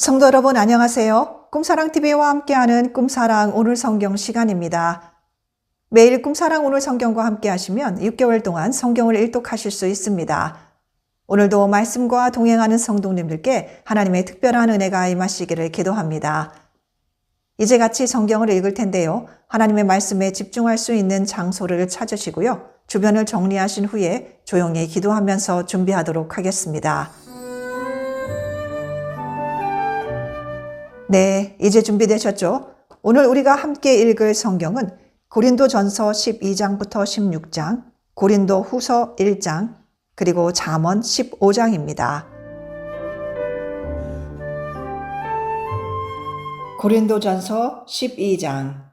성도 여러분 안녕하세요. 꿈사랑TV와 함께하는 꿈사랑 오늘 성경 시간입니다. 매일 꿈사랑 오늘 성경과 함께 하시면 6개월 동안 성경을 일독하실 수 있습니다. 오늘도 말씀과 동행하는 성도님들께 하나님의 특별한 은혜가 임하시기를 기도합니다. 이제 같이 성경을 읽을 텐데요. 하나님의 말씀에 집중할 수 있는 장소를 찾으시고요. 주변을 정리하신 후에 조용히 기도하면서 준비하도록 하겠습니다. 네, 이제 준비되셨죠? 오늘 우리가 함께 읽을 성경은 고린도전서 12장부터 16장, 고린도후서 1장, 그리고 잠언 15장입니다. 고린도전서 12장.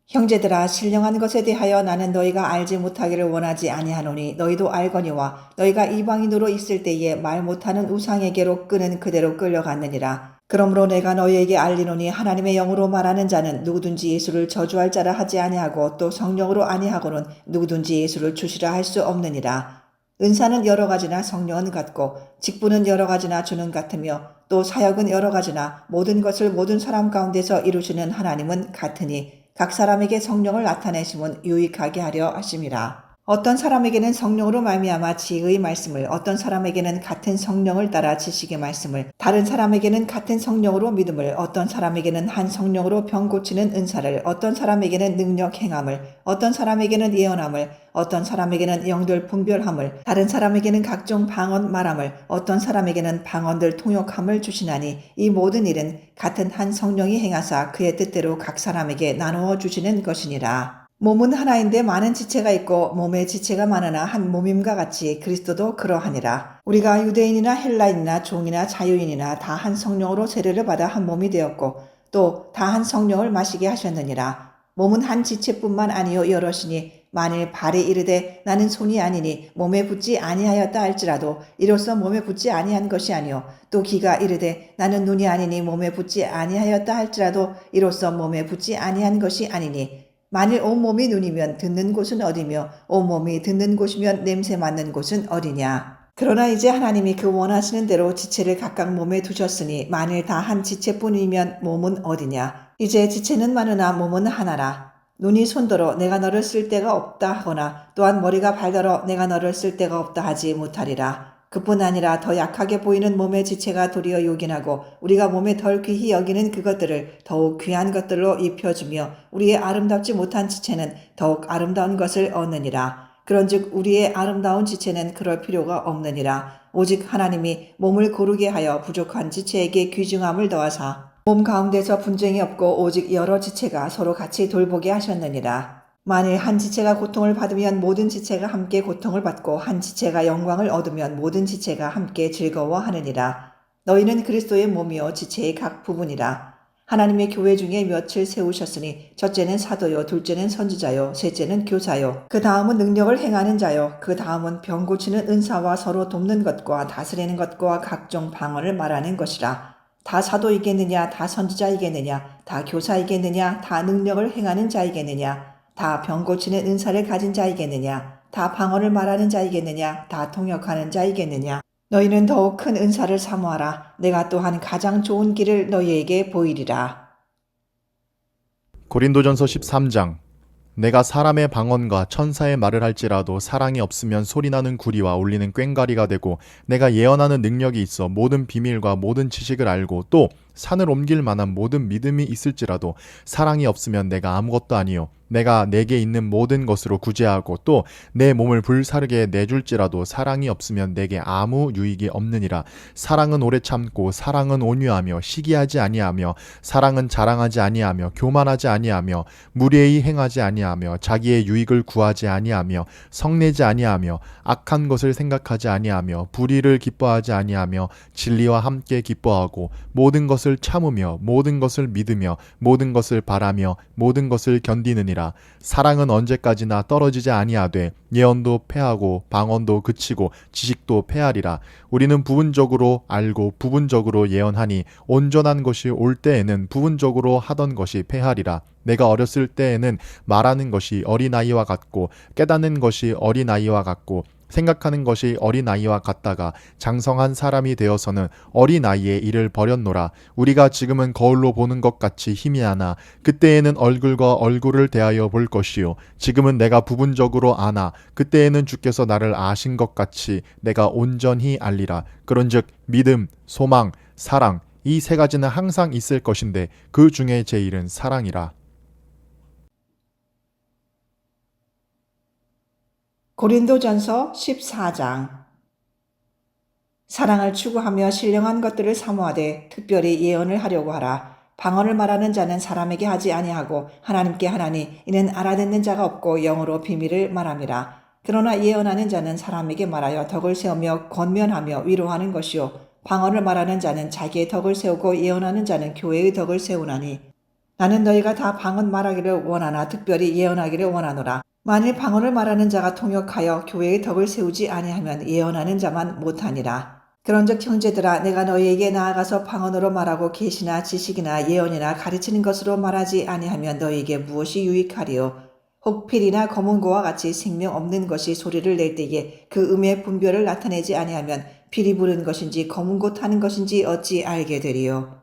형제들아, 신령한 것에 대하여 나는 너희가 알지 못하기를 원하지 아니하노니 너희도 알거니와 너희가 이방인으로 있을 때에 말 못하는 우상에게로 끄는 그대로 끌려갔느니라. 그러므로 내가 너희에게 알리노니 하나님의 영으로 말하는 자는 누구든지 예수를 저주할 자라 하지 아니하고 또 성령으로 아니하고는 누구든지 예수를 주시라 할 수 없느니라. 은사는 여러 가지나 성령은 같고 직분은 여러 가지나 주는 같으며 또 사역은 여러 가지나 모든 것을 모든 사람 가운데서 이루시는 하나님은 같으니 각 사람에게 성령을 나타내심은 유익하게 하려 하심이라. 어떤 사람에게는 성령으로 말미암아 지혜의 말씀을, 어떤 사람에게는 같은 성령을 따라 지식의 말씀을, 다른 사람에게는 같은 성령으로 믿음을, 어떤 사람에게는 한 성령으로 병 고치는 은사를, 어떤 사람에게는 능력 행함을, 어떤 사람에게는 예언함을, 어떤 사람에게는 영들 분별함을, 다른 사람에게는 각종 방언 말함을, 어떤 사람에게는 방언들 통역함을 주시나니 이 모든 일은 같은 한 성령이 행하사 그의 뜻대로 각 사람에게 나누어 주시는 것이니라. 몸은 하나인데 많은 지체가 있고 몸의 지체가 많으나 한 몸임과 같이 그리스도도 그러하니라. 우리가 유대인이나 헬라인이나 종이나 자유인이나 다 한 성령으로 세례를 받아 한 몸이 되었고 또 다 한 성령을 마시게 하셨느니라. 몸은 한 지체뿐만 아니요 여럿이니 만일 발이 이르되 나는 손이 아니니 몸에 붙지 아니하였다 할지라도 이로써 몸에 붙지 아니한 것이 아니요 또 귀가 이르되 나는 눈이 아니니 몸에 붙지 아니하였다 할지라도 이로써 몸에 붙지 아니한 것이 아니니 만일 온몸이 눈이면 듣는 곳은 어디며 온몸이 듣는 곳이면 냄새 맡는 곳은 어디냐. 그러나 이제 하나님이 그 원하시는 대로 지체를 각각 몸에 두셨으니 만일 다 한 지체뿐이면 몸은 어디냐. 이제 지체는 많으나 몸은 하나라. 눈이 손더러 내가 너를 쓸 데가 없다 하거나 또한 머리가 발더러 내가 너를 쓸 데가 없다 하지 못하리라. 그뿐 아니라 더 약하게 보이는 몸의 지체가 도리어 요긴하고 우리가 몸에 덜 귀히 여기는 그것들을 더욱 귀한 것들로 입혀주며 우리의 아름답지 못한 지체는 더욱 아름다운 것을 얻느니라. 그런즉 우리의 아름다운 지체는 그럴 필요가 없느니라. 오직 하나님이 몸을 고르게 하여 부족한 지체에게 귀중함을 더하사 몸 가운데서 분쟁이 없고 오직 여러 지체가 서로 같이 돌보게 하셨느니라. 만일 한 지체가 고통을 받으면 모든 지체가 함께 고통을 받고 한 지체가 영광을 얻으면 모든 지체가 함께 즐거워하느니라. 너희는 그리스도의 몸이요 지체의 각 부분이라. 하나님의 교회 중에 몇을 세우셨으니 첫째는 사도요, 둘째는 선지자요, 셋째는 교사요, 그 다음은 능력을 행하는 자요, 그 다음은 병 고치는 은사와 서로 돕는 것과 다스리는 것과 각종 방언을 말하는 것이라. 다 사도이겠느냐, 다 선지자이겠느냐, 다 교사이겠느냐, 다 능력을 행하는 자이겠느냐, 다 병 고치는 은사를 가진 자이겠느냐, 다 방언을 말하는 자이겠느냐, 다 통역하는 자이겠느냐. 너희는 더욱 큰 은사를 사모하라. 내가 또한 가장 좋은 길을 너희에게 보이리라. 고린도전서 13장. 내가 사람의 방언과 천사의 말을 할지라도 사랑이 없으면 소리나는 구리와 울리는 꽹과리가 되고 내가 예언하는 능력이 있어 모든 비밀과 모든 지식을 알고 또 산을 옮길 만한 모든 믿음이 있을지라도 사랑이 없으면 내가 아무것도 아니요 내가 내게 있는 모든 것으로 구제하고 또 내 몸을 불사르게 내줄지라도 사랑이 없으면 내게 아무 유익이 없느니라. 사랑은 오래 참고 사랑은 온유하며 시기하지 아니하며 사랑은 자랑하지 아니하며 교만하지 아니하며 무례히 행하지 아니하며 자기의 유익을 구하지 아니하며 성내지 아니하며 악한 것을 생각하지 아니하며 불의를 기뻐하지 아니하며 진리와 함께 기뻐하고 모든 것을 참으며 모든 것을 믿으며 모든 것을 바라며 모든 것을 견디느니라. 사랑은 언제까지나 떨어지지 아니하되 예언도 패하고 방언도 그치고 지식도 패하리라. 우리는 부분적으로 알고 부분적으로 예언하니 온전한 것이 올 때에는 부분적으로 하던 것이 패하리라. 내가 어렸을 때에는 말하는 것이 어린아이와 같고 깨닫는 것이 어린아이와 같고 생각하는 것이 어린아이와 같다가 장성한 사람이 되어서는 어린아이의 일을 버렸노라. 우리가 지금은 거울로 보는 것 같이 희미하나 그때에는 얼굴과 얼굴을 대하여 볼 것이요 지금은 내가 부분적으로 아나 그때에는 주께서 나를 아신 것 같이 내가 온전히 알리라. 그런즉 믿음, 소망, 사랑 이 세 가지는 항상 있을 것인데 그 중에 제일은 사랑이라. 고린도전서 14장. 사랑을 추구하며 신령한 것들을 사모하되 특별히 예언을 하려고 하라. 방언을 말하는 자는 사람에게 하지 아니하고 하나님께 하나니 이는 알아듣는 자가 없고 영어로 비밀을 말함이라. 그러나 예언하는 자는 사람에게 말하여 덕을 세우며 권면하며 위로하는 것이요 방언을 말하는 자는 자기의 덕을 세우고 예언하는 자는 교회의 덕을 세우나니 나는 너희가 다 방언 말하기를 원하나 특별히 예언하기를 원하노라. 만일 방언을 말하는 자가 통역하여 교회의 덕을 세우지 아니하면 예언하는 자만 못하니라. 그런즉 형제들아 내가 너희에게 나아가서 방언으로 말하고 계시나 지식이나 예언이나 가르치는 것으로 말하지 아니하면 너희에게 무엇이 유익하리요. 혹 필이나 검은고와 같이 생명 없는 것이 소리를 낼 때에 그 음의 분별을 나타내지 아니하면 필이 부른 것인지 검은고 타는 것인지 어찌 알게 되리요.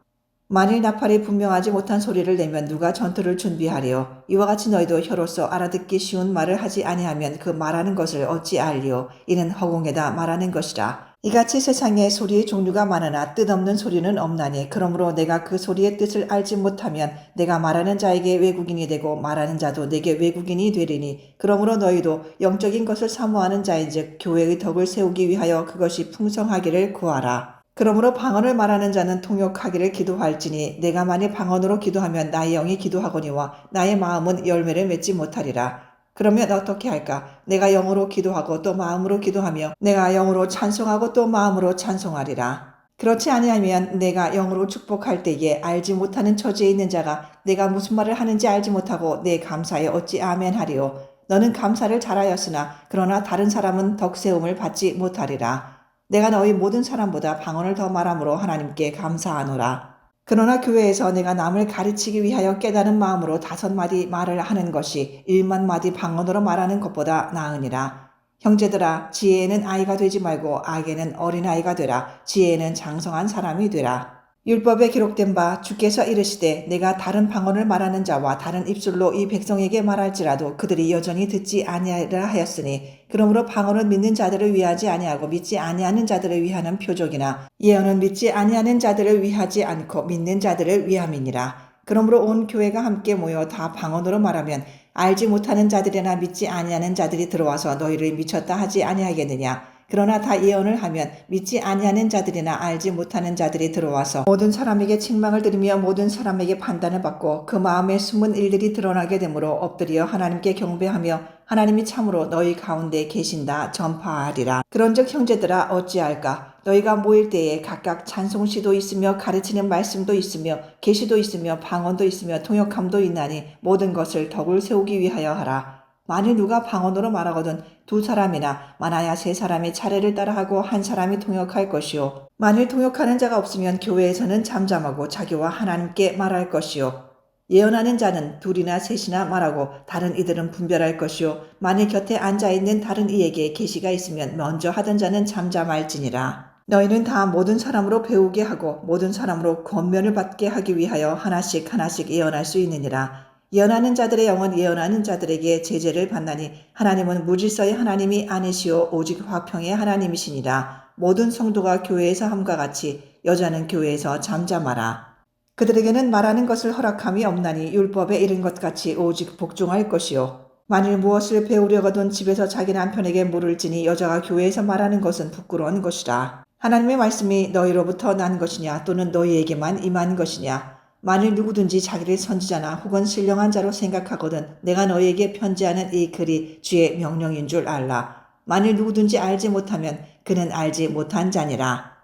만일 나팔이 분명하지 못한 소리를 내면 누가 전투를 준비하리요. 이와 같이 너희도 혀로서 알아듣기 쉬운 말을 하지 아니하면 그 말하는 것을 어찌 알리요. 이는 허공에다 말하는 것이라. 이같이 세상에 소리의 종류가 많으나 뜻없는 소리는 없나니 그러므로 내가 그 소리의 뜻을 알지 못하면 내가 말하는 자에게 외국인이 되고 말하는 자도 내게 외국인이 되리니 그러므로 너희도 영적인 것을 사모하는 자인즉 교회의 덕을 세우기 위하여 그것이 풍성하기를 구하라. 그러므로 방언을 말하는 자는 통역하기를 기도할지니 내가 만일 방언으로 기도하면 나의 영이 기도하거니와 나의 마음은 열매를 맺지 못하리라. 그러면 어떻게 할까? 내가 영으로 기도하고 또 마음으로 기도하며 내가 영으로 찬송하고 또 마음으로 찬송하리라. 그렇지 아니하면 내가 영으로 축복할 때에 알지 못하는 처지에 있는 자가 내가 무슨 말을 하는지 알지 못하고 내 감사에 어찌 아멘하리요. 너는 감사를 잘하였으나 그러나 다른 사람은 덕세움을 받지 못하리라. 내가 너희 모든 사람보다 방언을 더 말함으로 하나님께 감사하노라. 그러나 교회에서 내가 남을 가르치기 위하여 깨달은 마음으로 5마디 말을 하는 것이 1만 마디 방언으로 말하는 것보다 나으니라. 형제들아 지혜에는 아이가 되지 말고 악에는 어린아이가 되라. 지혜에는 장성한 사람이 되라. 율법에 기록된 바 주께서 이르시되 내가 다른 방언을 말하는 자와 다른 입술로 이 백성에게 말할지라도 그들이 여전히 듣지 아니하리라 하였으니 그러므로 방언은 믿는 자들을 위하지 아니하고 믿지 아니하는 자들을 위하는 표적이나 예언은 믿지 아니하는 자들을 위하지 않고 믿는 자들을 위함이니라. 그러므로 온 교회가 함께 모여 다 방언으로 말하면 알지 못하는 자들이나 믿지 아니하는 자들이 들어와서 너희를 미쳤다 하지 아니하겠느냐. 그러나 다 예언을 하면 믿지 아니하는 자들이나 알지 못하는 자들이 들어와서 모든 사람에게 책망을 들으며 모든 사람에게 판단을 받고 그 마음에 숨은 일들이 드러나게 되므로 엎드려 하나님께 경배하며 하나님이 참으로 너희 가운데 계신다 전파하리라. 그런즉 형제들아 어찌할까? 너희가 모일 때에 각각 찬송시도 있으며 가르치는 말씀도 있으며 계시도 있으며 방언도 있으며 통역함도 있나니 모든 것을 덕을 세우기 위하여 하라. 만일 누가 방언으로 말하거든 2사람이나 많아야 3사람이 차례를 따라하고 1사람이 통역할 것이요. 만일 통역하는 자가 없으면 교회에서는 잠잠하고 자기와 하나님께 말할 것이요. 예언하는 자는 2이나 3이나 말하고 다른 이들은 분별할 것이요. 만일 곁에 앉아있는 다른 이에게 계시가 있으면 먼저 하던 자는 잠잠할지니라. 너희는 다 모든 사람으로 배우게 하고 모든 사람으로 권면을 받게 하기 위하여 하나씩 하나씩 예언할 수 있느니라. 예언하는 자들의 영은 예언하는 자들에게 제재를 받나니 하나님은 무질서의 하나님이 아니시오 오직 화평의 하나님이시니라. 모든 성도가 교회에서 함과 같이 여자는 교회에서 잠잠하라. 그들에게는 말하는 것을 허락함이 없나니 율법에 이른 것 같이 오직 복종할 것이요. 만일 무엇을 배우려거든 집에서 자기 남편에게 물을지니 여자가 교회에서 말하는 것은 부끄러운 것이라. 하나님의 말씀이 너희로부터 난 것이냐 또는 너희에게만 임한 것이냐. 만일 누구든지 자기를 선지자나 혹은 신령한 자로 생각하거든 내가 너희에게 편지하는 이 글이 주의 명령인 줄 알라. 만일 누구든지 알지 못하면 그는 알지 못한 자니라.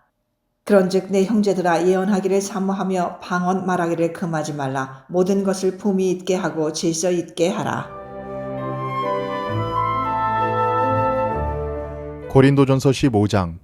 그런즉 내 형제들아 예언하기를 사모하며 방언 말하기를 금하지 말라. 모든 것을 품위 있게 하고 질서 있게 하라. 고린도전서 15장.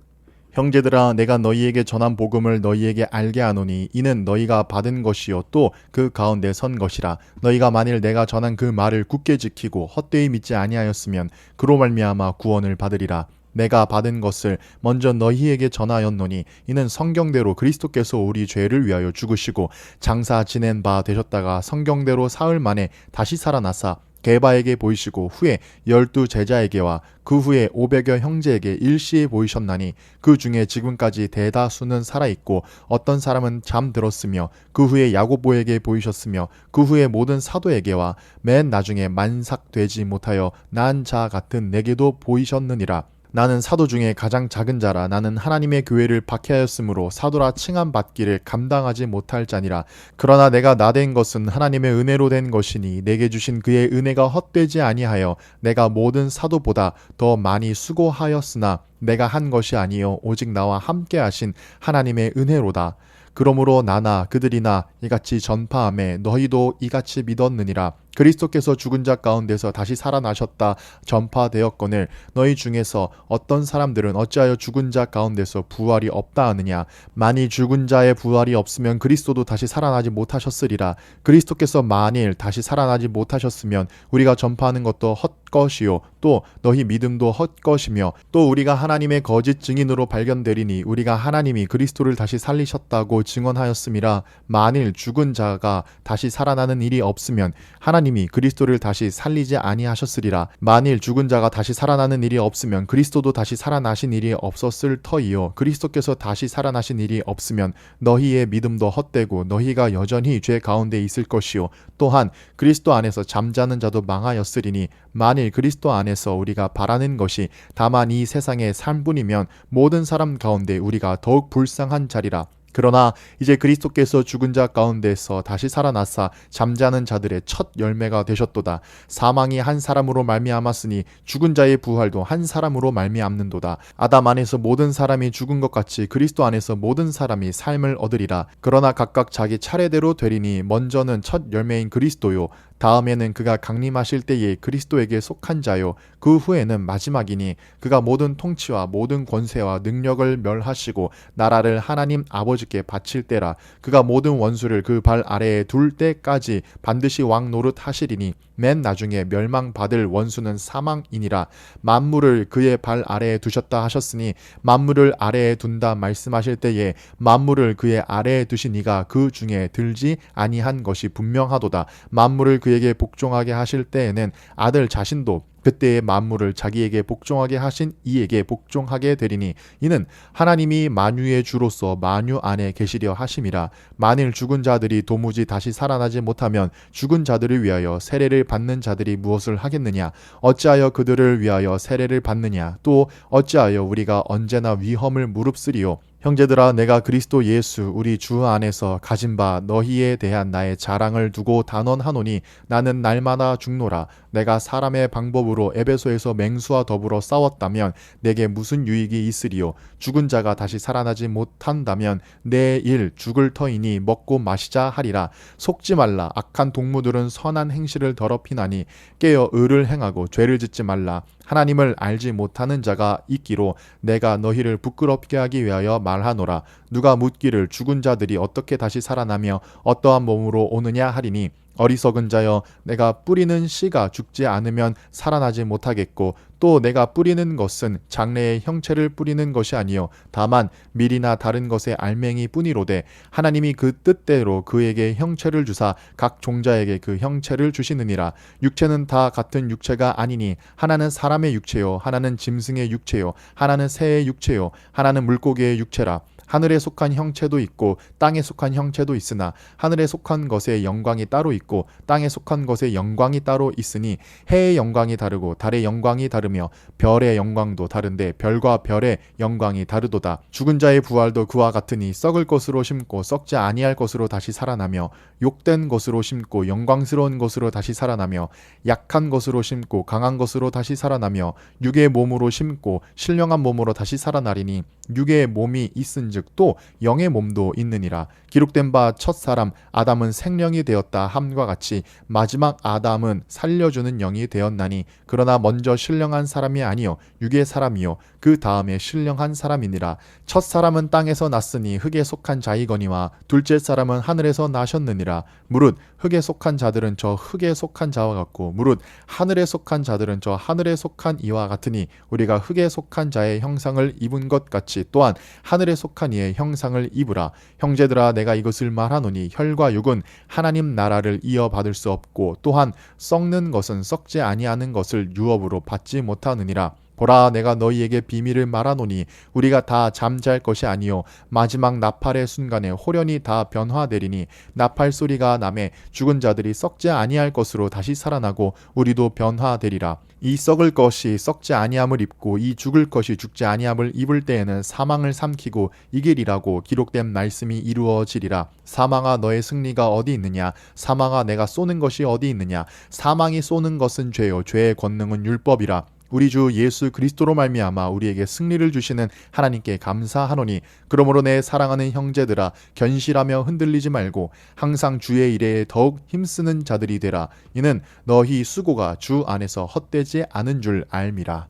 형제들아 내가 너희에게 전한 복음을 너희에게 알게 하노니 이는 너희가 받은 것이요 또 그 가운데 선 것이라. 너희가 만일 내가 전한 그 말을 굳게 지키고 헛되이 믿지 아니하였으면 그로 말미암아 구원을 받으리라. 내가 받은 것을 먼저 너희에게 전하였노니 이는 성경대로 그리스도께서 우리 죄를 위하여 죽으시고 장사 지낸 바 되셨다가 성경대로 사흘 만에 다시 살아나사 게바에게 보이시고 후에 12 제자에게와 그 후에 500여 형제에게 일시에 보이셨나니 그 중에 지금까지 대다수는 살아있고 어떤 사람은 잠들었으며 그 후에 야고보에게 보이셨으며 그 후에 모든 사도에게와 맨 나중에 만삭되지 못하여 난 자 같은 내게도 보이셨느니라. 나는 사도 중에 가장 작은 자라. 나는 하나님의 교회를 박해하였으므로 사도라 칭함 받기를 감당하지 못할 자니라. 그러나 내가 나된 것은 하나님의 은혜로 된 것이니 내게 주신 그의 은혜가 헛되지 아니하여 내가 모든 사도보다 더 많이 수고하였으나 내가 한 것이 아니요 오직 나와 함께 하신 하나님의 은혜로다. 그러므로 나나 그들이나 이같이 전파하매 너희도 이같이 믿었느니라. 그리스도께서 죽은 자 가운데서 다시 살아나셨다 전파되었거늘 너희 중에서 어떤 사람들은 어찌하여 죽은 자 가운데서 부활이 없다 하느냐. 만일 죽은 자의 부활이 없으면 그리스도도 다시 살아나지 못하셨으리라. 그리스도께서 만일 다시 살아나지 못하셨으면 우리가 전파하는 것도 헛것이요 또 너희 믿음도 헛것이며 또 우리가 하나님의 거짓 증인으로 발견되리니 우리가 하나님이 그리스도를 다시 살리셨다고 증언하였음이라. 만일 죽은 자가 다시 살아나는 일이 없으면 하나님이 그리스도를 다시 살리지 아니하셨으리라. 만일 죽은 자가 다시 살아나는 일이 없으면 그리스도도 다시 살아나신 일이 없었을 터이요 그리스도께서 다시 살아나신 일이 없으면 너희의 믿음도 헛되고 너희가 여전히 죄 가운데 있을 것이요 또한 그리스도 안에서 잠자는 자도 망하였으리니 만일 그리스도 안에서 우리가 바라는 것이 다만 이 세상의 삶뿐이면 모든 사람 가운데 우리가 더욱 불쌍한 자리라. 그러나 이제 그리스도께서 죽은 자 가운데서 다시 살아나사 잠자는 자들의 첫 열매가 되셨도다. 사망이 한 사람으로 말미암았으니 죽은 자의 부활도 한 사람으로 말미암는도다. 아담 안에서 모든 사람이 죽은 것 같이 그리스도 안에서 모든 사람이 삶을 얻으리라. 그러나 각각 자기 차례대로 되리니 먼저는 첫 열매인 그리스도요 다음에는 그가 강림하실 때에 그리스도에게 속한 자요 그 후에는 마지막이니 그가 모든 통치와 모든 권세와 능력을 멸하시고 나라를 하나님 아버지께 바칠 때라. 그가 모든 원수를 그 발 아래에 둘 때까지 반드시 왕 노릇 하시리니 맨 나중에 멸망받을 원수는 사망이니라. 만물을 그의 발 아래에 두셨다 하셨으니 만물을 아래에 둔다 말씀하실 때에 만물을 그의 아래에 두신 이가 그 중에 들지 아니한 것이 분명하도다. 만물을 그에게 복종하게 하실 때에는 아들 자신도 그때의 만물을 자기에게 복종하게 하신 이에게 복종하게 되리니 이는 하나님이 만유의 주로서 만유 안에 계시려 하심이라. 만일 죽은 자들이 도무지 다시 살아나지 못하면 죽은 자들을 위하여 세례를 받는 자들이 무엇을 하겠느냐. 어찌하여 그들을 위하여 세례를 받느냐. 또 어찌하여 우리가 언제나 위험을 무릅쓰리요. 형제들아 내가 그리스도 예수 우리 주 안에서 가진 바 너희에 대한 나의 자랑을 두고 단언하노니 나는 날마다 죽노라. 내가 사람의 방법으로 에베소에서 맹수와 더불어 싸웠다면 내게 무슨 유익이 있으리요. 죽은 자가 다시 살아나지 못한다면 내일 죽을 터이니 먹고 마시자 하리라. 속지 말라. 악한 동무들은 선한 행실을 더럽히나니 깨어 의를 행하고 죄를 짓지 말라. 하나님을 알지 못하는 자가 있기로 내가 너희를 부끄럽게 하기 위하여 말하노라. 누가 묻기를 죽은 자들이 어떻게 다시 살아나며 어떠한 몸으로 오느냐 하리니 어리석은 자여 내가 뿌리는 씨가 죽지 않으면 살아나지 못하겠고 또 내가 뿌리는 것은 장래의 형체를 뿌리는 것이 아니요 다만 밀이나 다른 것의 알맹이 뿐이로되 하나님이 그 뜻대로 그에게 형체를 주사 각 종자에게 그 형체를 주시느니라. 육체는 다 같은 육체가 아니니 하나는 사람의 육체요 하나는 짐승의 육체요 하나는 새의 육체요 하나는 물고기의 육체라. 하늘에 속한 형체도 있고 땅에 속한 형체도 있으나 하늘에 속한 것의 영광이 따로 있고 땅에 속한 것의 영광이 따로 있으니 해의 영광이 다르고 달의 영광이 다르며 별의 영광도 다른데 별과 별의 영광이 다르도다. 죽은 자의 부활도 그와 같으니 썩을 것으로 심고 썩지 아니할 것으로 다시 살아나며 욕된 것으로 심고 영광스러운 것으로 다시 살아나며 약한 것으로 심고 강한 것으로 다시 살아나며 육의 몸으로 심고 신령한 몸으로 다시 살아나리니 육의 몸이 있은즉 또 영의 몸도 있느니라. 기록된 바 첫사람 아담은 생령이 되었다 함과 같이 마지막 아담은 살려주는 영이 되었나니 그러나 먼저 신령한 신령한 사람이 아니요 육의 사람이요 그 다음에 신령한 사람이니라. 첫 사람은 땅에서 났으니 흙에 속한 자이거니와 둘째 사람은 하늘에서 나셨느니라. 무릇 흙에 속한 자들은 저 흙에 속한 자와 같고 무릇 하늘에 속한 자들은 저 하늘에 속한 이와 같으니 우리가 흙에 속한 자의 형상을 입은 것 같이 또한 하늘에 속한 이의 형상을 입으라. 형제들아 내가 이것을 말하노니 혈과 육은 하나님 나라를 이어받을 수 없고 또한 썩는 것은 썩지 아니하는 것을 유업으로 받지 못하느니라. 보라 내가 너희에게 비밀을 말하노니 우리가 다 잠잘 것이 아니요 마지막 나팔의 순간에 홀연히 다 변화되리니 나팔 소리가 나매 죽은 자들이 썩지 아니할 것으로 다시 살아나고 우리도 변화되리라. 이 썩을 것이 썩지 아니함을 입고 이 죽을 것이 죽지 아니함을 입을 때에는 사망을 삼키고 이기리라고 기록된 말씀이 이루어지리라. 사망아 너의 승리가 어디 있느냐? 사망아 내가 쏘는 것이 어디 있느냐? 사망이 쏘는 것은 죄요 죄의 권능은 율법이라. 우리 주 예수 그리스도로 말미암아 우리에게 승리를 주시는 하나님께 감사하노니 그러므로 내 사랑하는 형제들아 견실하며 흔들리지 말고 항상 주의 일에 더욱 힘쓰는 자들이 되라. 이는 너희 수고가 주 안에서 헛되지 않은 줄 알미라.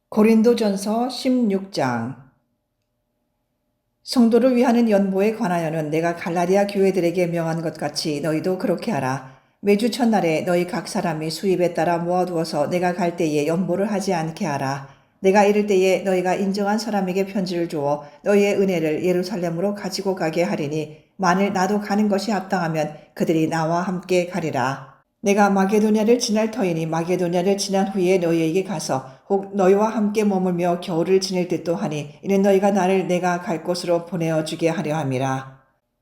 고린도전서 16장. 성도를 위하는 연보에 관하여는 내가 갈라디아 교회들에게 명한 것 같이 너희도 그렇게 하라. 매주 첫날에 너희 각 사람이 수입에 따라 모아두어서 내가 갈 때에 연보를 하지 않게 하라. 내가 이를 때에 너희가 인정한 사람에게 편지를 주어 너희의 은혜를 예루살렘으로 가지고 가게 하리니 만일 나도 가는 것이 합당하면 그들이 나와 함께 가리라. 내가 마게도냐를 지날 터이니 마게도냐를 지난 후에 너희에게 가서 혹 너희와 함께 머물며 겨울을 지낼 듯도 하니 이는 너희가 나를 내가 갈 곳으로 보내어 주게 하려 함이라.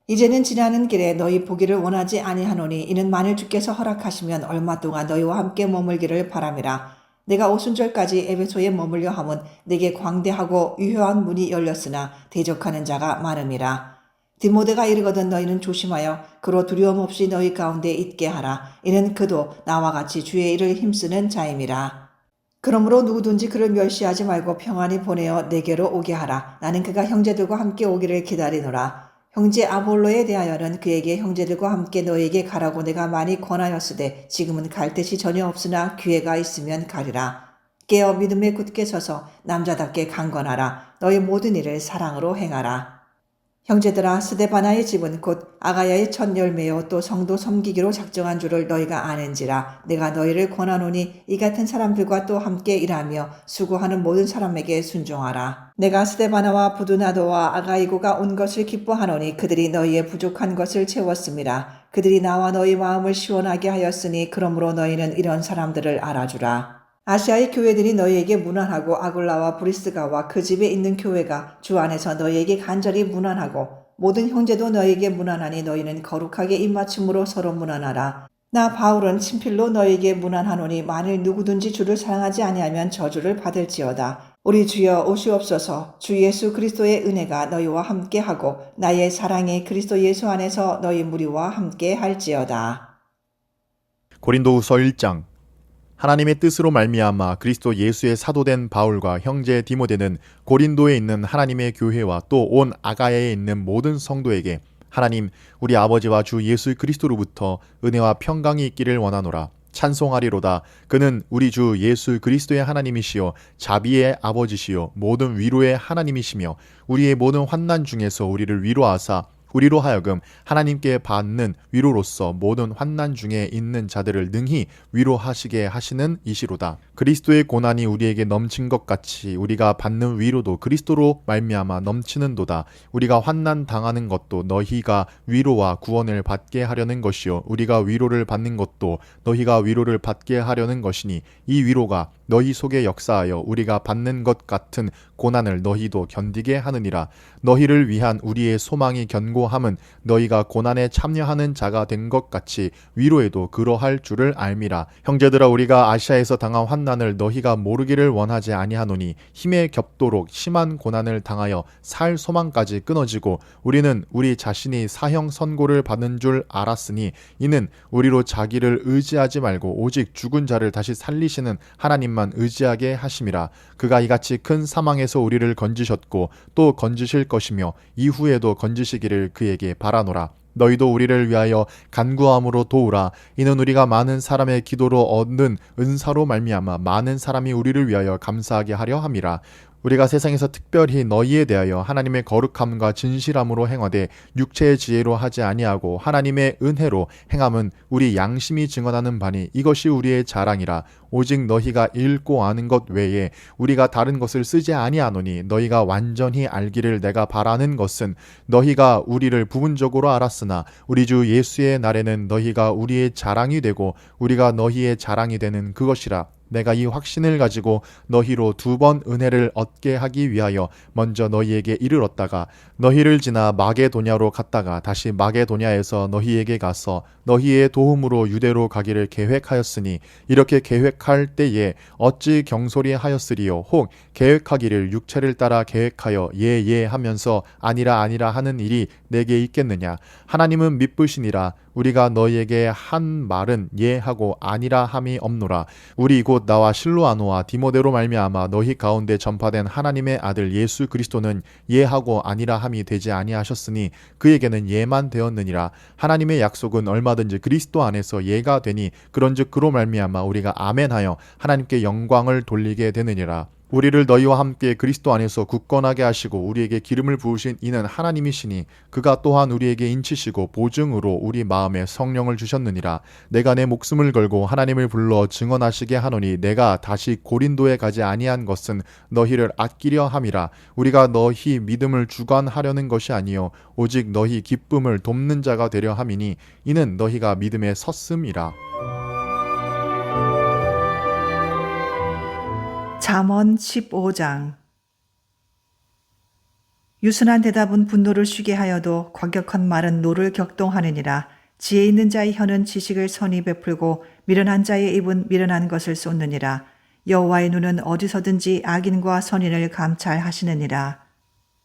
이제는 지나는 길에 너희 보기를 원하지 아니하노니 이는 만일 주께서 허락하시면 얼마 동안 너희와 함께 머물기를 바람이라. 내가 오순절까지 에베소에 머물려 함은 내게 광대하고 유효한 문이 열렸으나 대적하는 자가 많음이라. 디모데가 이르거든 너희는 조심하여 그로 두려움 없이 너희 가운데 있게 하라. 이는 그도 나와 같이 주의 일을 힘쓰는 자임이라. 그러므로 누구든지 그를 멸시하지 말고 평안히 보내어 내게로 오게 하라. 나는 그가 형제들과 함께 오기를 기다리노라. 형제 아볼로에 대하여는 그에게 형제들과 함께 너에게 가라고 내가 많이 권하였으되 지금은 갈 뜻이 전혀 없으나 기회가 있으면 가리라. 깨어 믿음에 굳게 서서 남자답게 강건하라. 너희 모든 일을 사랑으로 행하라. 형제들아 스데바나의 집은 곧 아가야의 첫 열매요 또 성도 섬기기로 작정한 줄을 너희가 아는지라. 내가 너희를 권하노니 이 같은 사람들과 또 함께 일하며 수고하는 모든 사람에게 순종하라. 내가 스데바나와 부두나도와 아가이고가 온 것을 기뻐하노니 그들이 너희의 부족한 것을 채웠음이라. 그들이 나와 너희 마음을 시원하게 하였으니 그러므로 너희는 이런 사람들을 알아주라. 아시아의 교회들이 너희에게 문안하고 아굴라와 브리스가와 그 집에 있는 교회가 주 안에서 너희에게 간절히 문안하고 모든 형제도 너희에게 문안하니 너희는 거룩하게 입맞춤으로 서로 문안하라. 나 바울은 친필로 너희에게 문안하노니 만일 누구든지 주를 사랑하지 아니하면 저주를 받을지어다. 우리 주여 오시옵소서. 주 예수 그리스도의 은혜가 너희와 함께하고 나의 사랑이 그리스도 예수 안에서 너희 무리와 함께 할지어다. 고린도후서 1장. 하나님의 뜻으로 말미암아 그리스도 예수의 사도된 바울과 형제 디모데는 고린도에 있는 하나님의 교회와 또 온 아가야에 있는 모든 성도에게 하나님 우리 아버지와 주 예수 그리스도로부터 은혜와 평강이 있기를 원하노라. 찬송하리로다. 그는 우리 주 예수 그리스도의 하나님이시요 자비의 아버지시요 모든 위로의 하나님이시며 우리의 모든 환난 중에서 우리를 위로하사 우리로 하여금 하나님께 받는 위로로서 모든 환난 중에 있는 자들을 능히 위로하시게 하시는 이시로다. 그리스도의 고난이 우리에게 넘친 것 같이 우리가 받는 위로도 그리스도로 말미암아 넘치는도다. 우리가 환난 당하는 것도 너희가 위로와 구원을 받게 하려는 것이요 우리가 위로를 받는 것도 너희가 위로를 받게 하려는 것이니 이 위로가 너희 속에 역사하여 우리가 받는 것 같은 고난을 너희도 견디게 하느니라. 너희를 위한 우리의 소망이 견고함은 너희가 고난에 참여하는 자가 된 것 같이 위로에도 그러할 줄을 알미라. 형제들아 우리가 아시아에서 당한 환난을 너희가 모르기를 원하지 아니하노니 힘에 겹도록 심한 고난을 당하여 살 소망까지 끊어지고 우리는 우리 자신이 사형 선고를 받는 줄 알았으니 이는 우리로 자기를 의지하지 말고 오직 죽은 자를 다시 살리시는 하나님만 의지하게 하심이라. 그가 이같이 큰 사망에서 우리를 건지셨고 또 건지실 것이며 이후에도 건지시기를 그에게 바라노라. 너희도 우리를 위하여 간구함으로 도우라. 이는 우리가 많은 사람의 기도로 얻는 은사로 말미암아 많은 사람이 우리를 위하여 감사하게 하려 함이라. 우리가 세상에서 특별히 너희에 대하여 하나님의 거룩함과 진실함으로 행하되 육체의 지혜로 하지 아니하고 하나님의 은혜로 행함은 우리 양심이 증언하는 바니 이것이 우리의 자랑이라. 오직 너희가 읽고 아는 것 외에 우리가 다른 것을 쓰지 아니하노니 너희가 완전히 알기를 내가 바라는 것은 너희가 우리를 부분적으로 알았으나 우리 주 예수의 날에는 너희가 우리의 자랑이 되고 우리가 너희의 자랑이 되는 그것이라. 내가 이 확신을 가지고 너희로 2번 은혜를 얻게 하기 위하여 먼저 너희에게 이르렀다가 너희를 지나 마게도냐로 갔다가 다시 마게도냐에서 너희에게 가서 너희의 도움으로 유대로 가기를 계획하였으니 이렇게 계획할 때에 어찌 경솔히 하였으리요. 혹 계획하기를 육체를 따라 계획하여 예 하면서 아니라 하는 일이 내게 있겠느냐. 하나님은 미쁘시니라. 우리가 너희에게 한 말은 예하고 아니라 함이 없노라. 우리 곧 나와 실로아노와 디모데로 말미암아 너희 가운데 전파된 하나님의 아들 예수 그리스도는 예하고 아니라 함이 되지 아니하셨으니 그에게는 예만 되었느니라. 하나님의 약속은 얼마든지 그리스도 안에서 예가 되니 그런즉 그로 말미암아 우리가 아멘하여 하나님께 영광을 돌리게 되느니라. 우리를 너희와 함께 그리스도 안에서 굳건하게 하시고 우리에게 기름을 부으신 이는 하나님이시니 그가 또한 우리에게 인치시고 보증으로 우리 마음에 성령을 주셨느니라. 내가 내 목숨을 걸고 하나님을 불러 증언하시게 하노니 내가 다시 고린도에 가지 아니한 것은 너희를 아끼려 함이라. 우리가 너희 믿음을 주관하려는 것이 아니요 오직 너희 기쁨을 돕는 자가 되려 함이니 이는 너희가 믿음에 섰음이라. 잠언 15장. 유순한 대답은 분노를 쉬게 하여도 과격한 말은 노를 격동하느니라. 지혜 있는 자의 혀는 지식을 선히 베풀고 미련한 자의 입은 미련한 것을 쏟느니라. 여호와의 눈은 어디서든지 악인과 선인을 감찰하시느니라.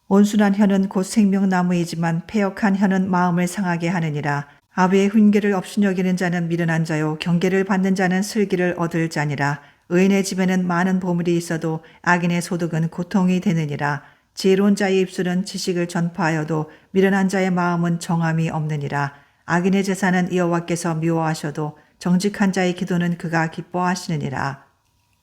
온순한 혀는 곧 생명나무이지만 패역한 혀는 마음을 상하게 하느니라. 아비의 훈계를 업신여기는 자는 미련한 자요 경계를 받는 자는 슬기를 얻을 자니라. 의인의 집에는 많은 보물이 있어도 악인의 소득은 고통이 되느니라. 지혜로운 자의 입술은 지식을 전파하여도 미련한 자의 마음은 정함이 없느니라. 악인의 제사는 여호와께서 미워하셔도 정직한 자의 기도는 그가 기뻐하시느니라.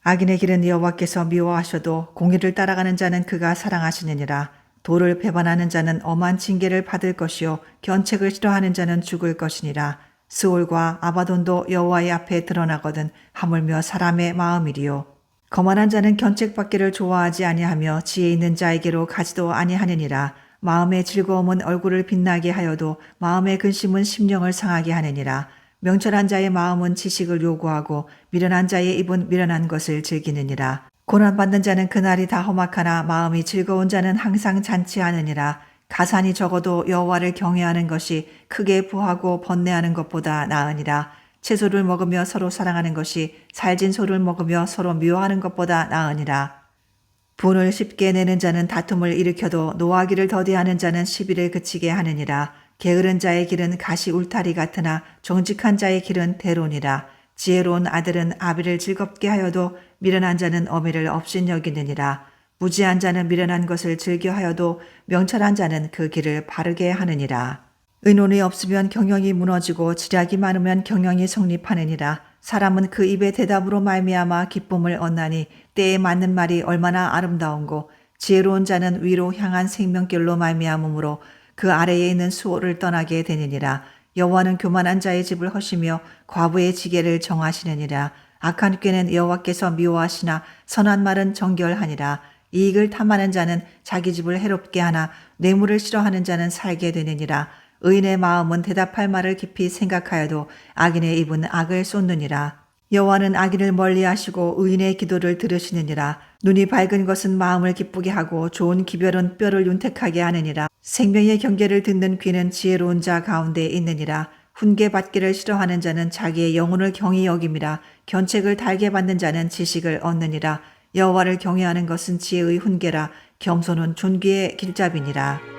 악인의 길은 여호와께서 미워하셔도 공의를 따라가는 자는 그가 사랑하시느니라. 도를 배반하는 자는 엄한 징계를 받을 것이요 견책을 싫어하는 자는 죽을 것이니라. 스올과 아바돈도 여호와의 앞에 드러나거든 하물며 사람의 마음이리요. 거만한 자는 견책받기를 좋아하지 아니하며 지혜 있는 자에게로 가지도 아니하느니라. 마음의 즐거움은 얼굴을 빛나게 하여도 마음의 근심은 심령을 상하게 하느니라. 명철한 자의 마음은 지식을 요구하고 미련한 자의 입은 미련한 것을 즐기느니라. 고난받는 자는 그날이 다 험악하나 마음이 즐거운 자는 항상 잔치하느니라. 가산이 적어도 여호와를 경외하는 것이 크게 부하고 번뇌하는 것보다 나으니라. 채소를 먹으며 서로 사랑하는 것이 살진 소를 먹으며 서로 미워하는 것보다 나으니라. 분을 쉽게 내는 자는 다툼을 일으켜도 노하기를 더디하는 자는 시비를 그치게 하느니라. 게으른 자의 길은 가시 울타리 같으나 정직한 자의 길은 대론이라. 지혜로운 아들은 아비를 즐겁게 하여도 미련한 자는 어미를 업신여기느니라. 무지한 자는 미련한 것을 즐겨하여도 명철한 자는 그 길을 바르게 하느니라. 의논이 없으면 경영이 무너지고 지략이 많으면 경영이 성립하느니라. 사람은 그 입의 대답으로 말미암아 기쁨을 얻나니 때에 맞는 말이 얼마나 아름다운고 지혜로운 자는 위로 향한 생명길로 말미암으므로 그 아래에 있는 수호를 떠나게 되느니라. 여호와는 교만한 자의 집을 허시며 과부의 지게를 정하시느니라. 악한 꾀는 여호와께서 미워하시나 선한 말은 정결하니라. 이익을 탐하는 자는 자기 집을 해롭게 하나 뇌물을 싫어하는 자는 살게 되느니라. 의인의 마음은 대답할 말을 깊이 생각하여도 악인의 입은 악을 쏟느니라. 여호와는 악인을 멀리하시고 의인의 기도를 들으시느니라. 눈이 밝은 것은 마음을 기쁘게 하고 좋은 기별은 뼈를 윤택하게 하느니라. 생명의 경계를 듣는 귀는 지혜로운 자 가운데 있느니라. 훈계받기를 싫어하는 자는 자기의 영혼을 경히 여김이라. 견책을 달게 받는 자는 지식을 얻느니라. 여호와를 경외하는 것은 지혜의 훈계라. 겸손은 존귀의 길잡이니라.